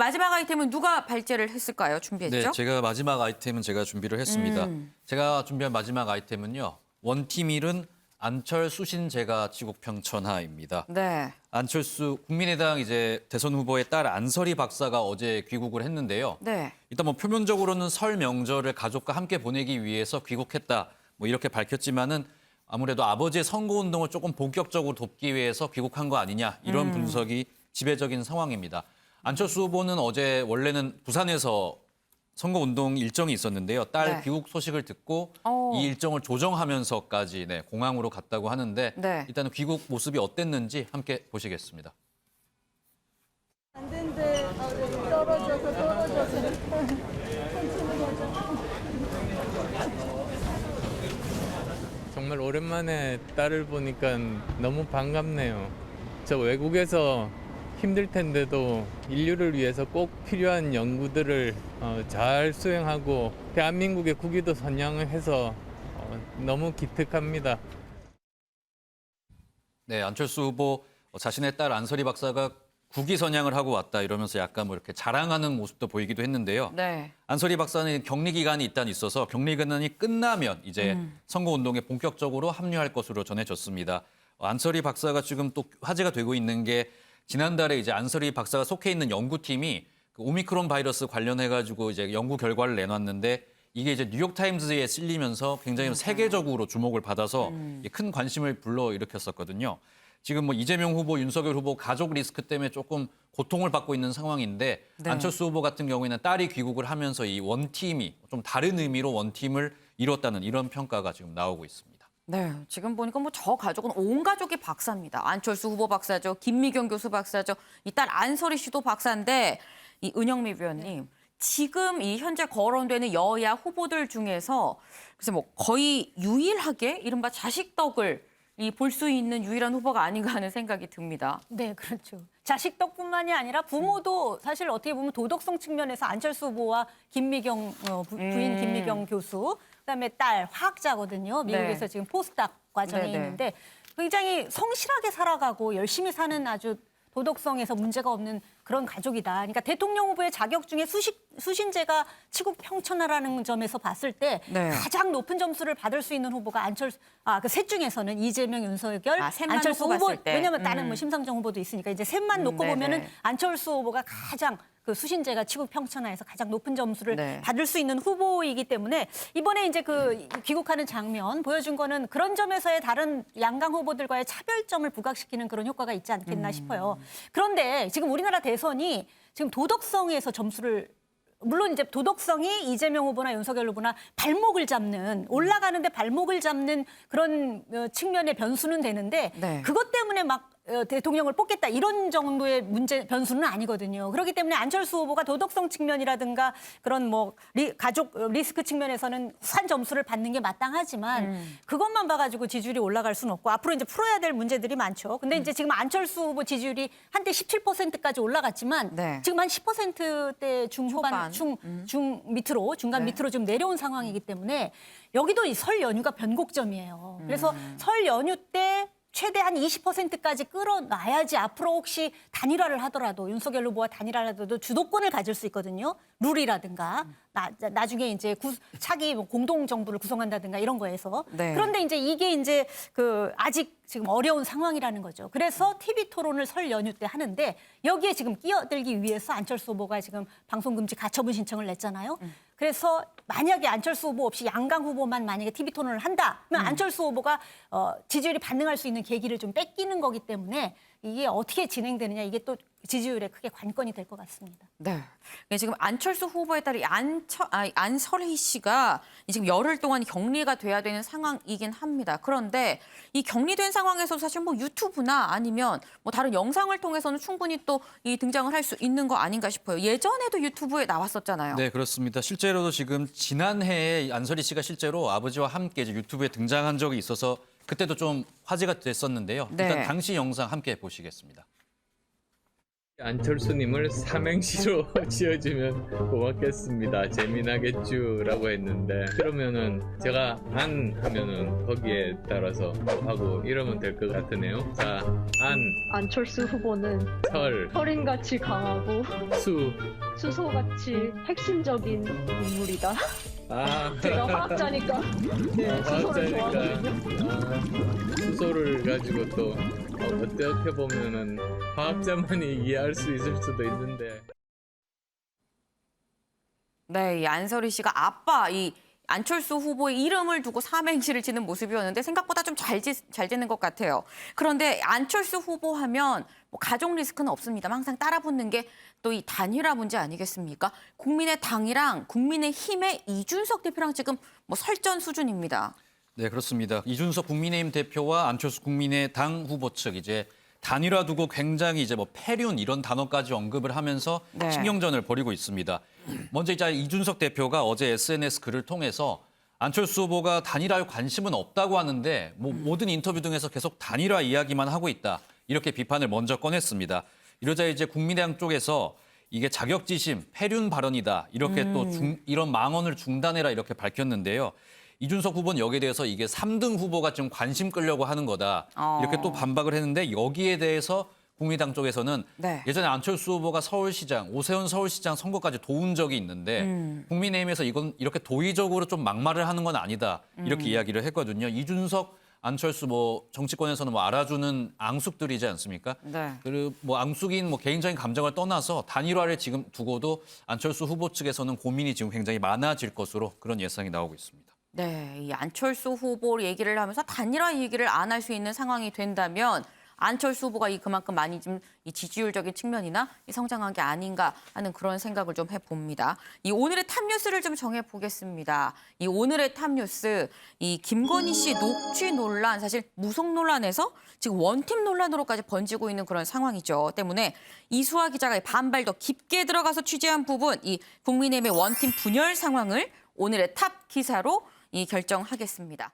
마지막 아이템은 누가 발제를 했을까요? 준비했죠? 네, 제가 마지막 아이템은 제가 준비를 했습니다. 제가 준비한 마지막 아이템은요. 원팀 일은 안철수신제가 치국평천하입니다. 네. 안철수 국민의당 이제 대선 후보의 딸 안설희 박사가 어제 귀국을 했는데요. 네. 일단 뭐 표면적으로는 설 명절을 가족과 함께 보내기 위해서 귀국했다. 뭐 이렇게 밝혔지만은 아무래도 아버지의 선거운동을 조금 본격적으로 돕기 위해서 귀국한 거 아니냐 이런 분석이 지배적인 상황입니다. 안철수 후보는 어제 원래는 부산에서 선거운동 일정이 있었는데요. 딸 네. 귀국 소식을 듣고 이 일정을 조정하면서까지 공항으로 갔다고 하는데 네. 일단은 귀국 모습이 어땠는지 함께 보시겠습니다. 안 된대. 떨어져서. 정말 오랜만에 딸을 보니까 너무 반갑네요. 저 외국에서 힘들 텐데도 인류를 위해서 꼭 필요한 연구들을 잘 수행하고 대한민국의 국위도 선양해서 너무 기특합니다. 네, 안철수 후보 자신의 딸 안설희 박사가 국위 선양을 하고 왔다 이러면서 약간 뭐 이렇게 자랑하는 모습도 보이기도 했는데요. 네. 안설희 박사는 격리 기간이 일단 있어서 격리 기간이 끝나면 이제 선거운동에 본격적으로 합류할 것으로 전해졌습니다. 안설희 박사가 지금 또 화제가 되고 있는 게 지난달에 이제 안설희 박사가 속해 있는 연구팀이 그 오미크론 바이러스 관련해가지고 이제 연구 결과를 내놨는데 이게 이제 뉴욕타임즈에 실리면서 굉장히 세계적으로 주목을 받아서 큰 관심을 불러일으켰었거든요. 지금 뭐 이재명 후보, 윤석열 후보 가족 리스크 때문에 조금 고통을 받고 있는 상황인데 네. 안철수 후보 같은 경우에는 딸이 귀국을 하면서 이 원팀이 좀 다른 의미로 원팀을 이뤘다는 이런 평가가 지금 나오고 있습니다. 네, 지금 보니까 뭐 저 가족은 온 가족이 박사입니다. 안철수 후보 박사죠, 김미경 교수 박사죠, 이 딸 안설희 씨도 박사인데 이 은영미 위원님 지금 이 현재 거론되는 여야 후보들 중에서 글쎄 뭐 거의 유일하게 이른바 자식 덕을 볼 수 있는 유일한 후보가 아닌가 하는 생각이 듭니다. 네, 그렇죠. 자식 덕분만이 아니라 부모도 사실 어떻게 보면 도덕성 측면에서 안철수 후보와 김미경 부인 김미경 교수, 그다음에 딸 화학자거든요. 미국에서 네. 지금 포스닥 과정에 네네. 있는데 굉장히 성실하게 살아가고 열심히 사는 아주 도덕성에서 문제가 없는 그런 가족이다. 그러니까 대통령 후보의 자격 중에 수신제가 치국평천하라는 점에서 봤을 때 네. 가장 높은 점수를 받을 수 있는 후보가 안철수, 그 셋 중에서는 이재명, 윤석열, 셋만 안철수 놓고 후보. 봤을 때. 왜냐하면 다른 뭐 심상정 후보도 있으니까 이제 셋만 놓고 네네. 보면은 안철수 후보가 가장 그 수신제가 치국평천하에서 가장 높은 점수를 네. 받을 수 있는 후보이기 때문에 이번에 이제 그 귀국하는 장면 보여준 거는 그런 점에서의 다른 양강 후보들과의 차별점을 부각시키는 그런 효과가 있지 않겠나 싶어요. 그런데 지금 우리나라 대선이 지금 도덕성에서 점수를 물론 이제 도덕성이 이재명 후보나 윤석열 후보나 발목을 잡는 올라가는데 발목을 잡는 그런 측면의 변수는 되는데 네. 그것 때문에 막 대통령을 뽑겠다 이런 정도의 문제 변수는 아니거든요. 그렇기 때문에 안철수 후보가 도덕성 측면이라든가 그런 뭐 가족 리스크 측면에서는 산 점수를 받는 게 마땅하지만 그것만 봐가지고 지지율이 올라갈 수는 없고 앞으로 이제 풀어야 될 문제들이 많죠. 근데 이제 지금 안철수 후보 지지율이 한때 17%까지 올라갔지만 네. 지금 한 10%대 중후반, 초반. 중 밑으로 중간 네. 밑으로 좀 내려온 상황이기 때문에 여기도 이 설 연휴가 변곡점이에요. 그래서 설 연휴 때 최대 한 20%까지 끌어놔야지 앞으로 혹시 단일화를 하더라도 윤석열 후보와 단일화를 하더라도 주도권을 가질 수 있거든요. 룰이라든가 나중에 이제 차기 공동 정부를 구성한다든가 이런 거에서. 네. 그런데 이제 이게 이제 그 아직 지금 어려운 상황이라는 거죠. 그래서 TV 토론을 설 연휴 때 하는데 여기에 지금 끼어들기 위해서 안철수 후보가 지금 방송금지 가처분 신청을 냈잖아요. 그래서 만약에 안철수 후보 없이 양강 후보만 만약에 TV 토론을 한다, 그러면 안철수 후보가 지지율이 반등할 수 있는 계기를 좀 뺏기는 거기 때문에 이게 어떻게 진행되느냐 이게 또 지지율에 크게 관건이 될 것 같습니다. 네. 지금 안철수 후보의 딸이 안설희 씨가 지금 열흘 동안 격리가 돼야 되는 상황이긴 합니다. 그런데 이 격리된 상황에서 사실 뭐 유튜브나 아니면 뭐 다른 영상을 통해서는 충분히 또 이 등장을 할 수 있는 거 아닌가 싶어요. 예전에도 유튜브에 나왔었잖아요. 네, 그렇습니다. 실제로도 지금 지난해에 안설희 씨가 실제로 아버지와 함께 이제 유튜브에 등장한 적이 있어서 그때도 좀 화제가 됐었는데요. 네. 일단 당시 영상 함께 보시겠습니다. 안철수님을 삼행시로 지어주면 고맙겠습니다. 재미나겠쥬라고 했는데 그러면은 제가 안 하면은 거기에 따라서 하고 이러면 될 것 같으네요. 자, 안철수 후보는 철, 철인같이 강하고 수. 수소같이 핵심적인 인물이다. 아, 제가 화학자니까 네, 수소를 좋아하거든요. 수소를 가지고 또 어떻게 보면은 화학자만이 이해할 수 있을 수도 있는데. 네, 이 안설희 씨가 아빠 이 안철수 후보의 이름을 두고 삼행시를 짓는 모습이었는데 생각보다 좀 잘 짓는 것 같아요. 그런데 안철수 후보 하면 뭐 가족 리스크는 없습니다만 항상 따라붙는 게 또 이 단일화 문제 아니겠습니까? 국민의당이랑 국민의힘의 이준석 대표랑 지금 뭐 설전 수준입니다. 네, 그렇습니다. 이준석 국민의힘 대표와 안철수 국민의당 후보 측 이제 단일화 두고 굉장히 이제 뭐 패륜 이런 단어까지 언급을 하면서 네. 신경전을 벌이고 있습니다. 먼저 이제 이준석 대표가 어제 SNS 글을 통해서 안철수 후보가 단일화에 관심은 없다고 하는데 뭐 모든 인터뷰 등에서 계속 단일화 이야기만 하고 있다. 이렇게 비판을 먼저 꺼냈습니다. 이러자 이제 국민의당 쪽에서 이게 자격지심, 패륜 발언이다. 이렇게 또 이런 망언을 중단해라 이렇게 밝혔는데요. 이준석 후보는 여기에 대해서 이게 3등 후보가 좀 관심 끌려고 하는 거다. 이렇게 또 반박을 했는데 여기에 대해서 국민의당 쪽에서는 네. 예전에 안철수 후보가 서울시장, 오세훈 서울시장 선거까지 도운 적이 있는데 국민의힘에서 이건 이렇게 도의적으로 좀 막말을 하는 건 아니다. 이렇게 이야기를 했거든요. 이준석, 안철수 뭐 정치권에서는 뭐 알아주는 앙숙들이지 않습니까? 네. 그리고 뭐 앙숙인 뭐 개인적인 감정을 떠나서 단일화를 지금 두고도 안철수 후보 측에서는 고민이 지금 굉장히 많아질 것으로 그런 예상이 나오고 있습니다. 네, 이 안철수 후보 얘기를 하면서 단일화 얘기를 안 할 수 있는 상황이 된다면 안철수 후보가 그만큼 많이 좀 이 지지율적인 측면이나 이 성장한 게 아닌가 하는 그런 생각을 좀 해봅니다. 이 오늘의 탑뉴스를 좀 정해보겠습니다. 이 오늘의 탑뉴스, 이 김건희 씨 녹취 논란, 사실 무속 논란에서 지금 원팀 논란으로까지 번지고 있는 그런 상황이죠. 때문에 이수아 기자가 반발 더 깊게 들어가서 취재한 부분, 이 국민의힘의 원팀 분열 상황을 오늘의 탑 기사로 결정하겠습니다.